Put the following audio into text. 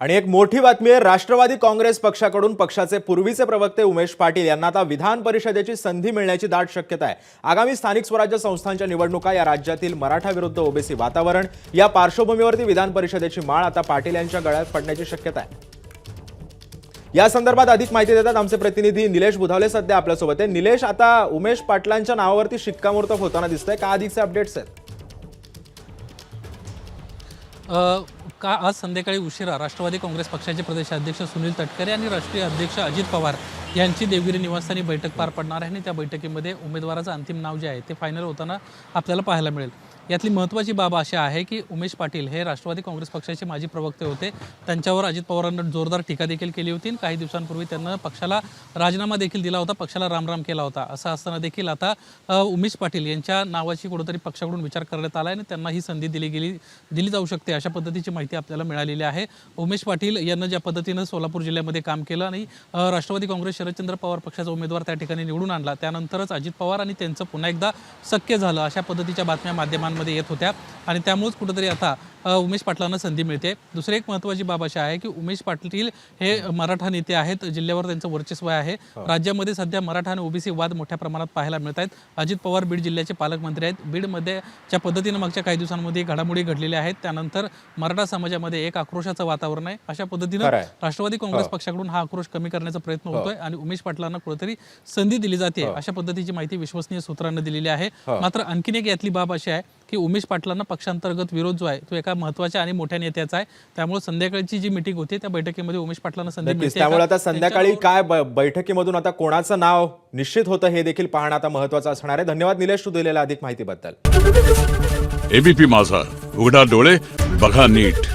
आणि एक मोठी बातमी आहे, राष्ट्रवादी काँग्रेस पक्षाकडून पक्षाचे पूर्वीचे प्रवक्ते उमेश पाटील यांना आता विधान परिषदेची संधी मिळण्याची दाट शक्यता आहे। आगामी स्थानिक स्वराज्य संस्थांच्या निवडणुका, या राज्यातील मराठा विरुद्ध ओबीसी वातावरण, या पार्श्वभूमीवरती विधान परिषदेची माळ आता पाटील यांच्या गळ्यात पडण्याची शक्यता आहे। या संदर्भात अधिक माहिती देतात आमचे प्रतिनिधी निलेश बुधावले सध्या आपल्यासोबत आहे। निलेश, आता उमेश पाटलांच्या नावावरती शिक्कामोर्तब होताना दिसतंय, का अधिकचे अपडेट्स आहेत? आज संध्याकाळी उशिरा राष्ट्रवादी काँग्रेस पक्षाचे प्रदेशाध्यक्ष सुनील तटकरे आणि राष्ट्रीय अध्यक्ष अजित पवार यांची देवगिरी निवासस्थानी बैठक पार पडणार आहे आणि त्या बैठकीमध्ये उमेदवाराचं अंतिम नाव जे आहे ते फायनल होताना आपल्याला पाहायला मिळेल। यातली महत्त्वाची बाब अशी आहे की उमेश पाटील हे राष्ट्रवादी काँग्रेस पक्षाचे माजी प्रवक्ते होते। त्यांच्यावर अजित पवारांनी जोरदार टीका देखील केली होती। काही दिवसांपूर्वी त्यांना पक्षाला राजीनामा देखील दिला होता, पक्षाला रामराम केला होता। असं असताना देखील आता उमेश पाटील यांच्या नावाची कुठेतरी पक्षाकडून विचार करण्यात आला आणि त्यांना ही संधी दिली जाऊ शकते, अशा पद्धतीची माहिती आपल्याला मिळालेली आहे। उमेश पाटील यांना ज्या पद्धतीनं सोलापूर जिल्ह्यामध्ये काम केलं आणि राष्ट्रवादी काँग्रेस शरदचंद्र पवार पक्षाचा उमेदवार त्या ठिकाणी निवडून आणला, त्यानंतरच अजित पवार आणि त्यांचं पुन्हा एकदा शक्य झालं, अशा पद्धतीच्या बातम्या माध्यमांमध्ये येत होत्या आणि त्यामुळेच कुठेतरी आता उमेश पाटलांना संधी मिळते। दुसरी एक महत्त्वाची बाब अशी आहे की उमेश पाटील हे मराठा नेते आहेत, जिल्ह्यावर त्यांचं वर्चस्व आहे। राज्यामध्ये सध्या मराठा आणि ओबीसी वाद मोठ्या प्रमाणात पाहायला मिळत आहेत। अजित पवार बीड जिल्ह्याचे पालकमंत्री आहेत। बीडमध्ये ज्या पद्धतीनं मागच्या काही दिवसांमध्ये घडामोडी घडलेल्या आहेत, त्यानंतर मराठा समाजामध्ये एक आक्रोशाचं वातावरण आहे। अशा पद्धतीनं राष्ट्रवादी काँग्रेस पक्षाकडून हा आक्रोश कमी करण्याचा प्रयत्न होतोय आणि उमेश पाटलांना कुठेतरी संधी दिली जाते, अशा पद्धतीची माहिती विश्वसनीय सूत्रांनी दिलेली आहे। मात्र आणखीन एक यातली बाब अशी आहे की उमेश पाटलांना पक्षांतर्गत विरोध जो आहे तो एका महत्त्वाच्या आणि मोठ्या नेत्याचा आहे। त्यामुळे संध्याकाळची जी मीटिंग होती त्या बैठकीमध्ये उमेश पाटलांना संधी मिळते। त्यामुळे आता संध्याकाळी काय बैठकीमधून आता कोणाचं नाव निश्चित होतं हे देखील पाहणं आता महत्त्वाचं असणार आहे। धन्यवाद निलेश, तू दिलेल्या अधिक माहितीबद्दल। एबीपी माझा, उघडा डोळे बघा नीट।